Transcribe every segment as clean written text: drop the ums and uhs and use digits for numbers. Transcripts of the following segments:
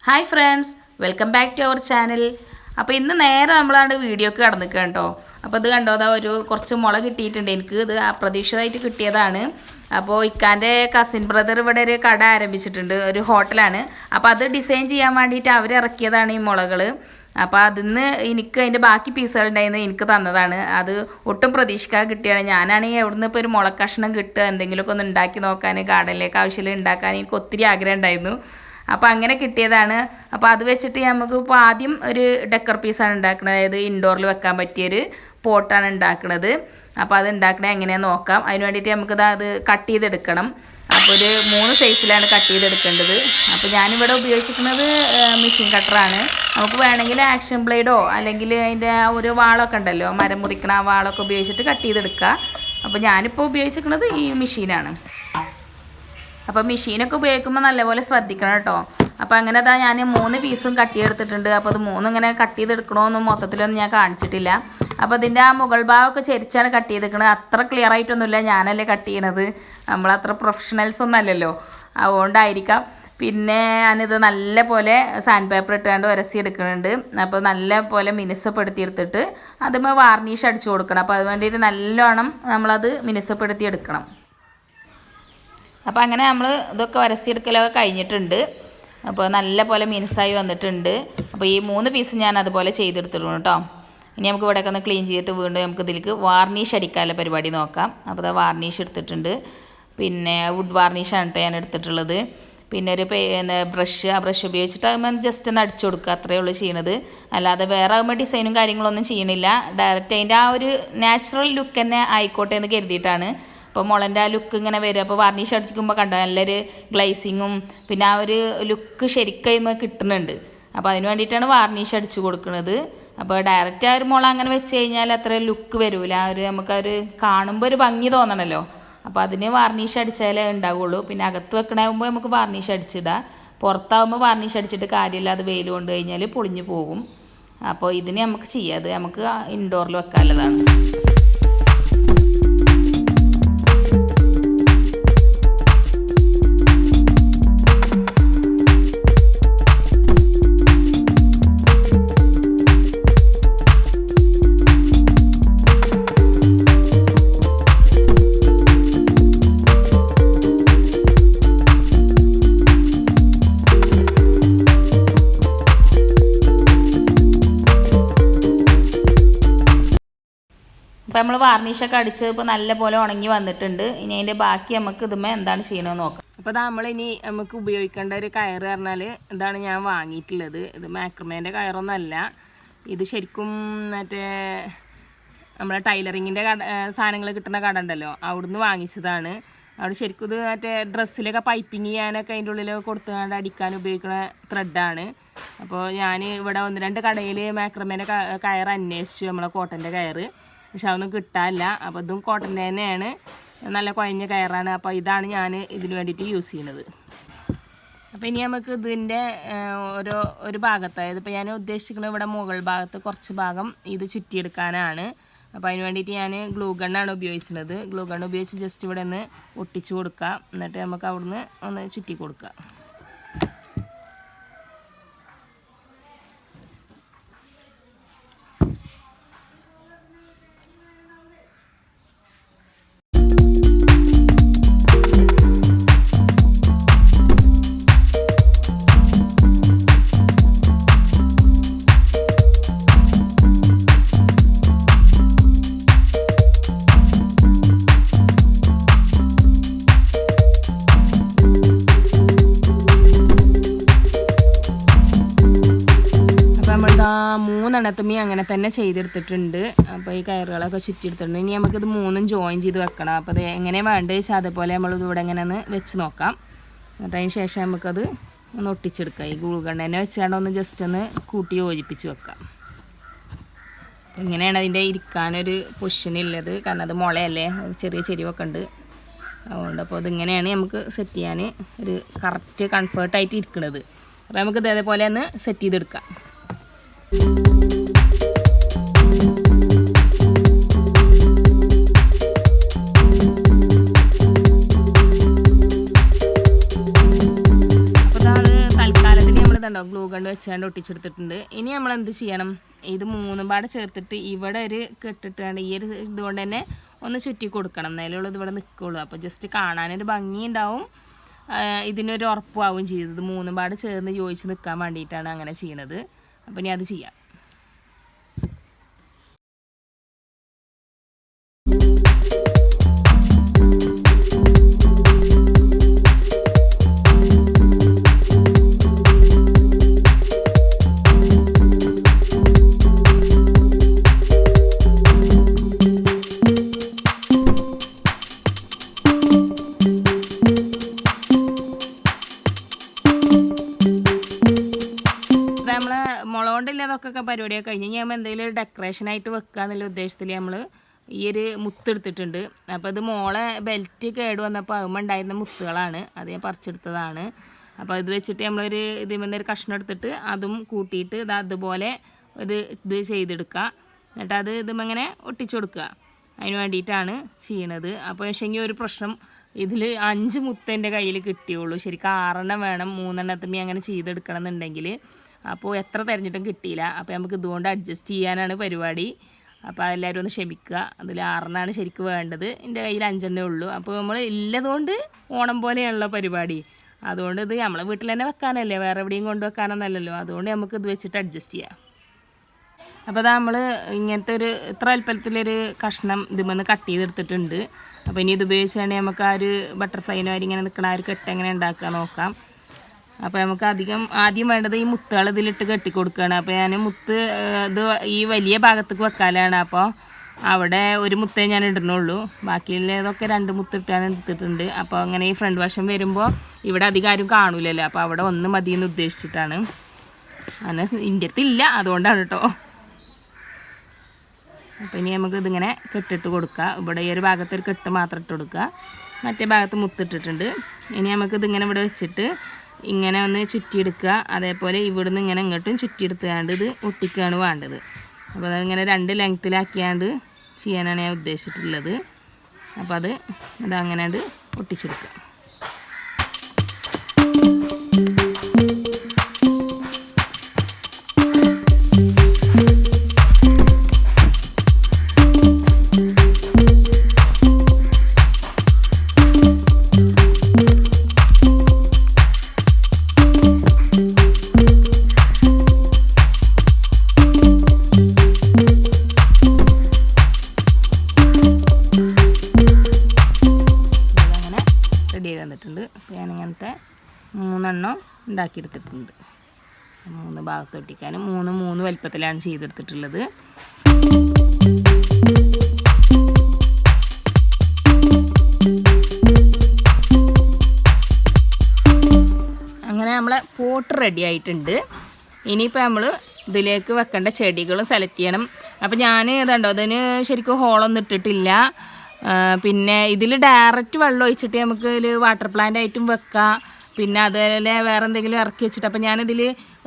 Hi friends, welcome back to our channel. അപ്പോൾ ഇന്ന് നേരെ നമ്മളാണ്ട് വീഡിയോക്ക് കടന്നിക്കുക കേട്ടോ. അപ്പോൾ ഇത് കണ്ടോ, അതാ കുറച്ച് മുള കിട്ടിയിട്ടുണ്ട്. എനിക്ക് ഇത് അപ്രതീക്ഷിതമായിട്ട് കിട്ടിയതാണ്. അപ്പോൾ ഇക്കാൻ്റെ കസിൻ ബ്രദർ ഇവിടെ ഒരു കട ആരംഭിച്ചിട്ടുണ്ട്, ഒരു ഹോട്ടലാണ്. അപ്പോൾ അത് ഡിസൈൻ ചെയ്യാൻ വേണ്ടിയിട്ട് അവർ ഇറക്കിയതാണ് ഈ മുളകൾ. അപ്പോൾ അതിന്ന് എനിക്ക് അതിൻ്റെ ബാക്കി പീസുകൾ ഉണ്ടായിരുന്നു, എനിക്ക് തന്നതാണ്. അത് ഒട്ടും പ്രതീക്ഷിക്കാതെ കിട്ടിയാണ്. ഞാനാണെങ്കിൽ എവിടുന്ന് ഇപ്പോൾ ഒരു മുള കഷ്ണം കിട്ടുക, എന്തെങ്കിലുമൊക്കെ ഒന്ന് ഉണ്ടാക്കി നോക്കാൻ, ഗാർഡനിലേക്ക് ആവശ്യമില്ല ഉണ്ടാക്കാൻ എനിക്ക് ഒത്തിരി ആഗ്രഹം ഉണ്ടായിരുന്നു. അപ്പോൾ അങ്ങനെ കിട്ടിയതാണ്. അപ്പോൾ അത് വെച്ചിട്ട് നമുക്ക് ഇപ്പോൾ ആദ്യം ഒരു ഡെക്കർ പീസാണ് ഉണ്ടാക്കുന്നത്, അതായത് ഇൻഡോറിൽ വെക്കാൻ പറ്റിയൊരു പോട്ടാണ് ഉണ്ടാക്കുന്നത്. അപ്പോൾ അത് ഉണ്ടാക്കണത് എങ്ങനെയാണെന്ന് നോക്കാം. അതിന് വേണ്ടിയിട്ട് നമുക്കിത് അത് കട്ട് ചെയ്തെടുക്കണം. അപ്പോൾ ഒരു 3 സൈസിലാണ് കട്ട് ചെയ്തെടുക്കേണ്ടത്. അപ്പോൾ ഞാനിവിടെ ഉപയോഗിച്ചിരിക്കുന്നത് മെഷീൻ കട്ടറാണ്. നമുക്ക് വേണമെങ്കിൽ ആക്ഷൻ ബ്ലേഡോ അല്ലെങ്കിൽ അതിൻ്റെ ഒരു വാളൊക്കെ ഉണ്ടല്ലോ, മരം മുറിക്കണ ആ വാളൊക്കെ ഉപയോഗിച്ചിട്ട് കട്ട് ചെയ്തെടുക്കുക. അപ്പോൾ ഞാനിപ്പോൾ ഉപയോഗിച്ചിരിക്കുന്നത് ഈ മെഷീനാണ്. അപ്പോൾ മെഷീനൊക്കെ ഉപയോഗിക്കുമ്പോൾ നല്ലപോലെ ശ്രദ്ധിക്കണം കേട്ടോ. അപ്പോൾ അങ്ങനെ അതാ ഞാൻ 3 പീസും കട്ട് ചെയ്തെടുത്തിട്ടുണ്ട്. അപ്പോൾ അത് 3 ഇങ്ങനെ കട്ട് ചെയ്തെടുക്കണമെന്നും മൊത്തത്തിലൊന്നും ഞാൻ കാണിച്ചിട്ടില്ല. അപ്പോൾ ഇതിൻ്റെ ആ മുകൾ ഭാഗമൊക്കെ ചെരിച്ചാണ് കട്ട് ചെയ്തെടുക്കുന്നത്. അത്ര ക്ലിയർ ആയിട്ടൊന്നുമില്ല, ഞാനല്ലേ കട്ട് ചെയ്യണത്, നമ്മളത്ര പ്രൊഫഷണൽസ് ഒന്നും അല്ലല്ലോ, അതുകൊണ്ടായിരിക്കാം. പിന്നെ ഞാനിത് നല്ല പോലെ സാൻഡ് പേപ്പർ ഇട്ടുകൊണ്ട് ഉരസിയെടുക്കുന്നുണ്ട്. അപ്പോൾ നല്ല പോലെ മിനുസപ്പെടുത്തിയെടുത്തിട്ട് അതുമ്പോൾ വാർണിഷ് അടിച്ചു കൊടുക്കണം. അപ്പോൾ അത് വേണ്ടിയിട്ട് നല്ലോണം നമ്മളത് മിനുസപ്പെടുത്തി എടുക്കണം. അപ്പോൾ അങ്ങനെ നമ്മൾ ഇതൊക്കെ വരസിയെടുക്കലൊക്കെ കഴിഞ്ഞിട്ടുണ്ട്. അപ്പോൾ നല്ല പോലെ മിനുസായി വന്നിട്ടുണ്ട്. അപ്പോൾ ഈ 3 പീസ് ഞാൻ അതുപോലെ ചെയ്തെടുത്തിട്ടുണ്ട് കേട്ടോ. ഇനി നമുക്ക് ഇവിടെയൊക്കെ ഒന്ന് ക്ലീൻ ചെയ്തിട്ട് വീണ്ടും നമുക്ക് ഇതിലേക്ക് വാർണിഷ് അടിക്കാനുള്ള പരിപാടി നോക്കാം. അപ്പോൾ അത് വാർണിഷ് എടുത്തിട്ടുണ്ട്. പിന്നെ വുഡ് വാർണിഷാണ് കേട്ടോ ഞാൻ എടുത്തിട്ടുള്ളത്. പിന്നെ ഒരു ബ്രഷ്, ആ ബ്രഷ് ഉപയോഗിച്ചിട്ട് അത് ജസ്റ്റ് ഒന്ന് അടിച്ചു കൊടുക്കുക, അത്രയേ ഉള്ളൂ ചെയ്യണത്. അല്ലാതെ വേറെ ആകുമ്പോൾ ഡിസൈനും കാര്യങ്ങളൊന്നും ചെയ്യണില്ല. ഡയറക്റ്റ് അതിൻ്റെ ആ ഒരു നാച്ചുറൽ ലുക്ക് തന്നെ ആയിക്കോട്ടെ എന്ന് കരുതിയിട്ടാണ്. അപ്പോൾ മുളൻ്റെ ആ ലുക്ക് ഇങ്ങനെ വരും. അപ്പോൾ വാർണിഷ് അടിക്കുമ്പോൾ കണ്ടോ നല്ലൊരു ഗ്ലൈസിങ്ങും പിന്നെ ആ ഒരു ലുക്ക് ശരിക്കും കിട്ടുന്നുണ്ട്. അപ്പോൾ അതിന് വേണ്ടിയിട്ടാണ് വാർണിഷ് അടിച്ചു കൊടുക്കുന്നത്. അപ്പോൾ ഡയറക്റ്റ് ആ ഒരു മുള അങ്ങനെ വെച്ച് കഴിഞ്ഞാൽ അത്ര ലുക്ക് വരില്ല. ആ ഒരു നമുക്കൊരു കാണുമ്പോൾ ഒരു ഭംഗി തോന്നണമല്ലോ. അപ്പോൾ അതിന് വാർണിഷ് അടിച്ചാലേ ഉണ്ടാവുള്ളൂ. പിന്നെ അകത്ത് വെക്കണാകുമ്പോൾ നമുക്ക് വാർണിഷ് അടിച്ചിടാം. പുറത്താവുമ്പോൾ വാർണിഷ് അടിച്ചിട്ട് കാര്യമില്ല, അത് വെയിൽ കൊണ്ട് കഴിഞ്ഞാൽ പൊളിഞ്ഞു പോകും. അപ്പോൾ ഇതിന് നമുക്ക് ചെയ്യാതെ നമുക്ക് ഇൻഡോറിൽ വെക്കാനുള്ളതാണ്. അപ്പോൾ നമ്മൾ വാർണിഷൊക്കെ അടിച്ച് ഇപ്പോൾ നല്ല പോലെ ഉണങ്ങി വന്നിട്ടുണ്ട്. ഇനി അതിൻ്റെ ബാക്കി നമുക്ക് ഇതുമേ എന്താണ് ചെയ്യണമെന്ന് നോക്കാം. അപ്പോൾ നമ്മളിനി നമുക്ക് ഉപയോഗിക്കേണ്ട ഒരു കയറ് പറഞ്ഞാൽ ഇതാണ് ഞാൻ വാങ്ങിയിട്ടുള്ളത്. ഇത് മാക്രമേൻ്റെ കയറൊന്നുമല്ല, ഇത് ശരിക്കും മറ്റേ നമ്മളെ ടൈലറിങ്ങിൻ്റെ സാധനങ്ങൾ കിട്ടുന്ന കട ഉണ്ടല്ലോ, അവിടുന്ന് വാങ്ങിച്ചതാണ്. അവിടെ ശരിക്കും ഇത് മറ്റേ ഡ്രസ്സിലൊക്കെ പൈപ്പിങ് ചെയ്യാനൊക്കെ അതിൻ്റെ ഉള്ളിൽ കൊടുത്തുകൊണ്ട് അടിക്കാൻ ഉപയോഗിക്കുന്ന ത്രെഡാണ്. അപ്പോൾ ഞാൻ ഇവിടെ 1-2 കടയിൽ മാക്രമേൻ്റെ കയറ് അന്വേഷിച്ചു, നമ്മളെ കോട്ടൻ്റെ കയറ്, പക്ഷെ അതൊന്നും കിട്ടാനില്ല. അപ്പോൾ ഇതും കോട്ടൻ്റെ തന്നെയാണ്, നല്ല കുഴഞ്ഞ കയറാണ്. അപ്പോൾ ഇതാണ് ഞാൻ ഇതിന് വേണ്ടിയിട്ട് യൂസ് ചെയ്യുന്നത്. അപ്പോൾ ഇനി നമുക്ക് ഇതിൻ്റെ ഒരു ഭാഗത്ത്, അതായത് ഇപ്പോൾ ഞാൻ ഉദ്ദേശിക്കുന്നത് ഇവിടെ മുകൾ ഭാഗത്ത് കുറച്ച് ഭാഗം ഇത് ചുറ്റിയെടുക്കാനാണ്. അപ്പോൾ അതിന് വേണ്ടിയിട്ട് ഞാൻ ഗ്ലൂ ഗണ്ണാണ് ഉപയോഗിച്ചിരുന്നത്. ഗ്ലൂ ഗണ്ണ് ഉപയോഗിച്ച് ജസ്റ്റ് ഇവിടെ ഒന്ന് ഒട്ടിച്ചു കൊടുക്കുക, എന്നിട്ട് നമുക്ക് അവിടുന്ന് ഒന്ന് ചുറ്റി കൊടുക്കുക. നമ്മളിതാ 3 എണ്ണത്തുമ്മി അങ്ങനെ തന്നെ ചെയ്തെടുത്തിട്ടുണ്ട്. അപ്പോൾ ഈ കയറുകളൊക്കെ ചുറ്റിയെടുത്തിട്ടുണ്ട്. ഇനി നമുക്കിത് 3ഉം ജോയിൻ ചെയ്ത് വെക്കണം. അപ്പോൾ അത് എങ്ങനെ വേണ്ടത് വെച്ചാൽ അതുപോലെ നമ്മളിത് ഇവിടെ ഇങ്ങനെ ഒന്ന് വെച്ച് നോക്കാം. എന്നിട്ട് അതിന് ശേഷം നമുക്കത് ഒന്ന് ഒട്ടിച്ചെടുക്കാം. ഈ ഗുൾഗണ്ണ തന്നെ വെച്ചാണ്ട് ഒന്ന് ജസ്റ്റ് ഒന്ന് കൂട്ടി യോജിപ്പിച്ച് വെക്കാം. ഇങ്ങനെയാണ് അതിൻ്റെ ഇരിക്കാനൊരു പൊസിഷനുള്ളത്, കാരണം അത് മുളയല്ലേ, ചെറിയ ചെരിവൊക്കെ ഉണ്ട്. അതുകൊണ്ട് അപ്പോൾ അതിങ്ങനെയാണ് നമുക്ക് സെറ്റ് ചെയ്യാൻ ഒരു കറക്റ്റ് കംഫേർട്ടായിട്ട് ഇരിക്കുന്നത്. അപ്പോൾ നമുക്ക് ഇതേപോലെ ഒന്ന് സെറ്റ് ചെയ്തെടുക്കാം. അപ്പോൾ ഇതുണ്ടോ ഗ്ലൂ ഗൺ വെച്ചാണ്ട് ഒട്ടിച്ചെടുത്തിട്ടുണ്ട്. ഇനി നമ്മൾ എന്ത് ചെയ്യണം, ഇത് മൂന്നും പാടെ ചേർത്തിട്ട് ഇവിടെ ഒരു കെട്ടിട്ടാണ്ട് ഈ ഒരു ഇതുകൊണ്ട് തന്നെ ഒന്ന് ചുറ്റി കൊടുക്കണം, എന്നാലുള്ളത് ഇവിടെ നിൽക്കുള്ളൂ. അപ്പോൾ ജസ്റ്റ് കാണാനൊരു ഭംഗി ഉണ്ടാവും, ഇതിനൊരു ഉറപ്പാവും ചെയ്തത്. ഇത് മൂന്നും പാടെ ചേർന്ന് യോജിച്ച് നിൽക്കാൻ വേണ്ടിയിട്ടാണ് അങ്ങനെ ചെയ്യണത്. അപ്പോൾ ഇനി അത് ചെയ്യാം. നമ്മളെ മുള കൊണ്ടില്ലാതൊക്കെ പരിപാടിയൊക്കെ കഴിഞ്ഞ് നമ്മൾ എന്തെങ്കിലും ഡെക്കറേഷനായിട്ട് വെക്കുക എന്നുള്ള ഉദ്ദേശത്തിൽ നമ്മൾ ഈ ഒരു മുത്തെടുത്തിട്ടുണ്ട്. അപ്പോൾ ഇത് മോളെ ബെൽറ്റ് കേട് വന്നപ്പോൾ അതുമ്പോൾ ഉണ്ടായിരുന്ന മുത്തുകളാണ്, അത് ഞാൻ പറിച്ചെടുത്തതാണ്. അപ്പോൾ ഇത് വെച്ചിട്ട് നമ്മളൊരു ഇതിൽ കഷ്ണം എടുത്തിട്ട് അതും കൂട്ടിയിട്ട് ഇത് അതുപോലെ ഇത് ചെയ്തെടുക്കുക. എന്നിട്ട് അത് ഇതുമിങ്ങനെ ഒട്ടിച്ചു കൊടുക്കുക. അതിന് വേണ്ടിയിട്ടാണ് ചെയ്യണത്. അപ്പോൾ പക്ഷേങ്കിൽ ഒരു പ്രശ്നം, ഇതിൽ 5 മുത്ത് എൻ്റെ കയ്യിൽ കിട്ടിയുള്ളൂ. ശരിക്കും 6 വേണം 3 അങ്ങനെ ചെയ്തെടുക്കണം എന്നുണ്ടെങ്കിൽ. അപ്പോൾ എത്ര തിരഞ്ഞിട്ടും കിട്ടിയില്ല. അപ്പോൾ നമുക്ക് ഇതുകൊണ്ട് അഡ്ജസ്റ്റ് ചെയ്യാനാണ് പരിപാടി. അപ്പോൾ അതെല്ലാവരും ഒന്ന് ക്ഷമിക്കുക. അതിൽ 6 ശരിക്കും വേണ്ടത്, എൻ്റെ കയ്യിൽ 5 ഉള്ളൂ. അപ്പോൾ നമ്മൾ ഇല്ലതുകൊണ്ട് ഓണം പോലെയുള്ള പരിപാടി, അതുകൊണ്ട് ഇത് നമ്മളെ വീട്ടിൽ തന്നെ വെക്കാനല്ലേ, വേറെ എവിടെയും കൊണ്ടുവെക്കാനൊന്നല്ലല്ലോ. അതുകൊണ്ട് നമുക്ക് ഇത് വെച്ചിട്ട് അഡ്ജസ്റ്റ് ചെയ്യാം. അപ്പോൾ അത് നമ്മൾ ഇങ്ങനത്തെ ഇത്ര വലുപ്പത്തിലൊരു കഷ്ണം ഇതിമെന്ന് കട്ട് ചെയ്തെടുത്തിട്ടുണ്ട്. അപ്പോൾ ഇനി ഇത് ഉപയോഗിച്ചാണെങ്കിൽ നമുക്ക് ആ ഒരു ബട്ടർഫ്ലൈനോ ഇങ്ങനെ നിൽക്കണ ആ ഒരു കെട്ട് എങ്ങനെ ഉണ്ടാക്കുക നോക്കാം. അപ്പോൾ നമുക്ക് ആദ്യം വേണ്ടത് ഈ മുത്തുകൾ ഇതിലിട്ട് കെട്ടിക്കൊടുക്കുകയാണ്. അപ്പോൾ ഞാൻ മുത്ത് ഇത് ഈ വലിയ ഭാഗത്തേക്ക് വെക്കാനാണ്. അപ്പോൾ അവിടെ ഒരു മുത്തേ ഞാൻ ഇടുന്നുള്ളൂ, ബാക്കിയുള്ളതൊക്കെ 2 മുത്തിട്ടാണ് എടുത്തിട്ടുണ്ട്. അപ്പോൾ അങ്ങനെ ഈ ഫ്രണ്ട് വശം വരുമ്പോൾ ഇവിടെ അധികം ആരും കാണൂലല്ലോ, അപ്പോൾ അവിടെ 1 മതിയെന്ന് ഉദ്ദേശിച്ചിട്ടാണ്. അങ്ങനെ എൻ്റെ അടുത്തില്ല, അതുകൊണ്ടാണ് കേട്ടോ. അപ്പോൾ ഇനി നമുക്ക് ഇതിങ്ങനെ കെട്ടിട്ട് കൊടുക്കുക. ഇവിടെ ഈ ഒരു ഭാഗത്ത് ഒരു കെട്ട് മാത്രം ഇട്ട് കൊടുക്കുക, മറ്റേ ഭാഗത്ത് മുത്തിട്ടിട്ടുണ്ട്. ഇനി നമുക്കിതിങ്ങനെ ഇവിടെ വെച്ചിട്ട് ഇങ്ങനെ ഒന്ന് ചുറ്റിയെടുക്കുക. അതേപോലെ ഇവിടുന്ന് ഇങ്ങനെ ഇങ്ങോട്ടും ചുറ്റിയെടുത്തുകൊണ്ട് ഇത് ഒട്ടിക്കുകയാണ് വേണ്ടത്. അപ്പോൾ അതിങ്ങനെ 2 ലെങ്ത്തിലാക്കിയാണ്ട് ചെയ്യാനാണ് ഞാൻ ഉദ്ദേശിച്ചിട്ടുള്ളത്. അപ്പോൾ അതങ്ങനെ ഒട്ടിച്ചെടുക്കുക. വന്നിട്ടുണ്ട്. അപ്പോൾ ഞാനിങ്ങനത്തെ 3 ഉണ്ടാക്കിയെടുത്തിട്ടുണ്ട്. 3 ഭാഗത്തൊട്ടിക്കാനും 3 വലുപ്പത്തിലാണ് ചെയ്തെടുത്തിട്ടുള്ളത്. അങ്ങനെ നമ്മളെ പോട്ട് റെഡി ആയിട്ടുണ്ട്. ഇനിയിപ്പോൾ നമ്മൾ ഇതിലേക്ക് വെക്കേണ്ട ചെടികൾ സെലക്ട് ചെയ്യണം. അപ്പോൾ ഞാൻ ഇതുണ്ടോ അതിന് ശരിക്കും ഹോളൊന്നും ഇട്ടിട്ടില്ല. പിന്നെ ഇതിൽ ഡയറക്റ്റ് വെള്ളം ഒഴിച്ചിട്ട് നമുക്ക് ഇതിൽ വാട്ടർ പ്ലാന്റ് ആയിട്ടും വെക്കാം. പിന്നെ അതുപോലെ വേറെ എന്തെങ്കിലും ഇറക്കി വെച്ചിട്ട്, അപ്പോൾ ഞാനിതിൽ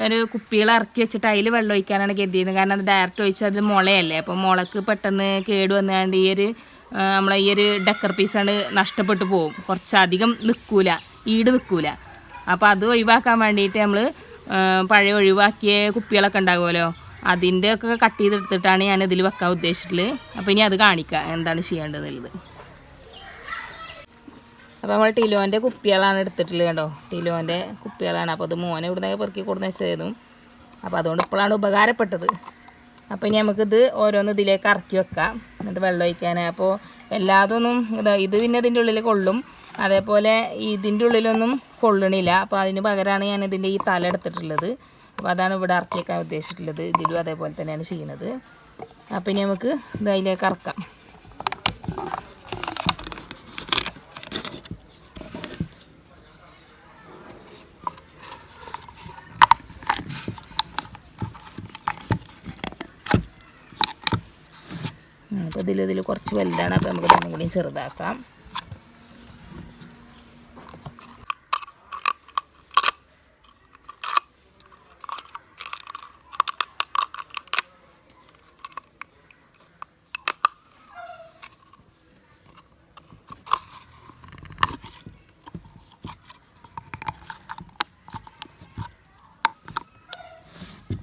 ഒരു കുപ്പികൾ ഇറക്കി വെച്ചിട്ട് അതിൽ വെള്ളം ഒഴിക്കാനാണ് കരുതിയത്. കാരണം അത് ഡയറക്റ്റ് ഒഴിച്ചാൽ അത് മുളയല്ലേ, അപ്പോൾ മുളക്ക് പെട്ടെന്ന് കേട് വന്നുകൊണ്ട് നമ്മളെ ഈ ഒരു ഡെക്കർ പീസാണ് നഷ്ടപ്പെട്ടു പോകും, കുറച്ചധികം ഈട് നിൽക്കൂല. അപ്പോൾ അത് ഒഴിവാക്കാൻ വേണ്ടിയിട്ട് നമ്മൾ പഴയ ഒഴിവാക്കിയ കുപ്പികളൊക്കെ ഉണ്ടാകുമല്ലോ, അതിൻ്റെ ഒക്കെ കട്ട് ചെയ്തെടുത്തിട്ടാണ് ഞാൻ ഇതിൽ വെക്കാൻ ഉദ്ദേശിച്ചിട്ടുള്ളത്. അപ്പോൾ ഇനി അത് കാണിക്കാം എന്താണ് ചെയ്യേണ്ടതെന്നുള്ളത്. അപ്പോൾ നമ്മൾ ടിലോൻ്റെ കുപ്പികളാണ് എടുത്തിട്ടുള്ളത് കേട്ടോ, ടിലോൻ്റെ കുപ്പികളാണ്. അപ്പോൾ അത് മോനെ ഇവിടുന്ന് പെറുക്കി കൊടുന്ന് വെച്ചതായിരുന്നു. അപ്പോൾ അതുകൊണ്ട് ഇപ്പോഴാണ് ഉപകാരപ്പെട്ടത്. അപ്പോൾ ഇനി നമുക്കിത് ഓരോന്ന് ഇതിലേക്ക് ഇറക്കി വെക്കാം, എന്നിട്ട് വെള്ളം ഒഴിക്കാൻ. അപ്പോൾ എല്ലാതൊന്നും ഇത് പിന്നെ ഇതിൻ്റെ ഉള്ളിൽ കൊള്ളും, അതേപോലെ ഇതിൻ്റെ ഉള്ളിലൊന്നും കൊള്ളണില്ല. അപ്പോൾ അതിന് പകരമാണ് ഞാൻ ഇതിൻ്റെ ഈ തല എടുത്തിട്ടുള്ളത്. അപ്പോൾ അതാണ് ഇവിടെ ഇറക്കി വെക്കാൻ ഉദ്ദേശിച്ചിട്ടുള്ളത്. ഇതിലും അതേപോലെ തന്നെയാണ് ചെയ്യുന്നത്. അപ്പോൾ ഇനി നമുക്ക് ഇത് അതിലേക്ക് ഇറക്കാം. അപ്പോൾ ഇതിൽ കുറച്ച് വലുതാണ്, അപ്പോൾ നമുക്ക് ഒന്നും കൂടി ചെറുതാക്കാം.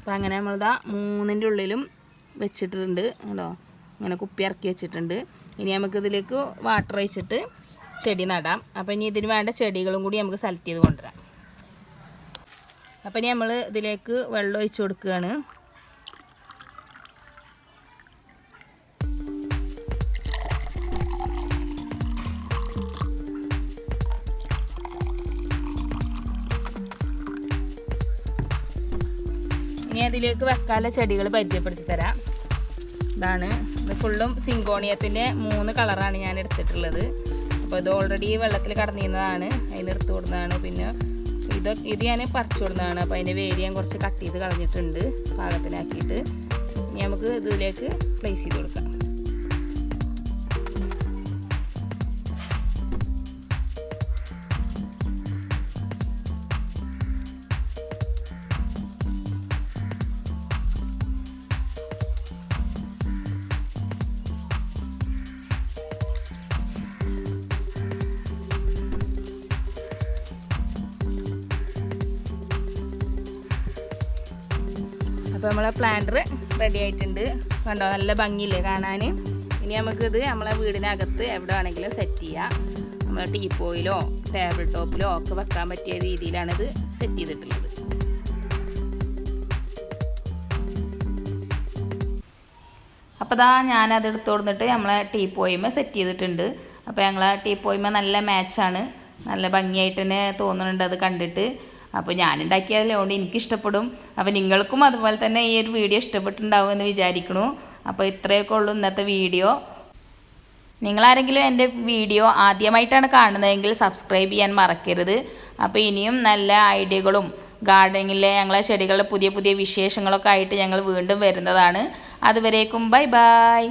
അപ്പോൾ അങ്ങനെ നമ്മളിതാ 3ൻ്റെ ഉള്ളിലും വെച്ചിട്ടുണ്ട് കേട്ടോ. അങ്ങനെ കുപ്പി ഇറക്കി വെച്ചിട്ടുണ്ട്. ഇനി നമുക്കിതിലേക്ക് വാട്ടർ ഒഴിച്ചിട്ട് ചെടി നടാം. അപ്പോൾ ഇനി ഇതിന് വേണ്ട ചെടികളും കൂടി നമുക്ക് സെലക്ട് ചെയ്ത് കൊണ്ടുവരാം. അപ്പോൾ ഇനി നമ്മൾ ഇതിലേക്ക് വെള്ളം ഒഴിച്ച് കൊടുക്കുകയാണ്. ഇനി അതിലേക്ക് വെക്കാനുള്ള ചെടികൾ പരിചയപ്പെടുത്തി തരാം. ഇതാണ്, ഇത് ഫുള്ളും സിങ്കോണിയത്തിൻ്റെ 3 കളറാണ് ഞാൻ എടുത്തിട്ടുള്ളത്. അപ്പോൾ ഇത് ഓൾറെഡി വെള്ളത്തിൽ കടന്നിരുന്നതാണ്, അതിന് എടുത്ത് കൊടുക്കുന്നതാണ്. പിന്നെ ഇത് ഞാൻ പറിച്ചു കൊടുക്കുന്നതാണ്. അപ്പോൾ അതിൻ്റെ വേര് ഞാൻ കുറച്ച് കട്ട് ചെയ്ത് കളഞ്ഞിട്ടുണ്ട് പാകത്തിനാക്കിയിട്ട്. ഇനി നമുക്ക് ഇതിലേക്ക് പ്ലേസ് ചെയ്ത് കൊടുക്കാം. അപ്പോൾ നമ്മളെ പ്ലാന്റർ റെഡി ആയിട്ടുണ്ട്. കണ്ടോ, നല്ല ഭംഗിയില്ലേ കാണാൻ. ഇനി നമുക്കിത് നമ്മളെ വീടിനകത്ത് എവിടെ വേണമെങ്കിലും സെറ്റ് ചെയ്യാം. നമ്മളെ ടീപ്പോയിലോ ടേബിൾ ടോപ്പിലോ ഒക്കെ വെക്കാൻ പറ്റിയ രീതിയിലാണിത് സെറ്റ് ചെയ്തിട്ടുള്ളത്. അപ്പോൾ ഇതാ ഞാനത് എടുത്ത് കൊടുത്തിട്ട് നമ്മളെ ടീപ്പോയിമ സെറ്റ് ചെയ്തിട്ടുണ്ട്. അപ്പോൾ ഞങ്ങളെ ടീപ്പോയിമ നല്ല മാച്ചാണ്, നല്ല ഭംഗിയായിട്ട് തന്നെ തോന്നുന്നുണ്ട് അത് കണ്ടിട്ട്. അപ്പോൾ ഞാനുണ്ടാക്കിയതല്ലേ, അതുകൊണ്ട് എനിക്കിഷ്ടപ്പെടും. അപ്പോൾ നിങ്ങൾക്കും അതുപോലെ തന്നെ ഈ ഒരു വീഡിയോ ഇഷ്ടപ്പെട്ടിട്ടുണ്ടാവും എന്ന് വിചാരിക്കണു. അപ്പോൾ ഇത്രയൊക്കെ ഉള്ളൂ ഇന്നത്തെ വീഡിയോ. നിങ്ങളാരെങ്കിലും എൻ്റെ വീഡിയോ ആദ്യമായിട്ടാണ് കാണുന്നതെങ്കിൽ സബ്സ്ക്രൈബ് ചെയ്യാൻ മറക്കരുത്. അപ്പോൾ ഇനിയും നല്ല ഐഡിയകളും ഗാർഡനിങ്ങിലെ ഞങ്ങളെ ചെടികളുടെ പുതിയ പുതിയ വിശേഷങ്ങളൊക്കെ ആയിട്ട് ഞങ്ങൾ വീണ്ടും വരുന്നതാണ്. അതുവരേക്കും ബൈ ബൈ.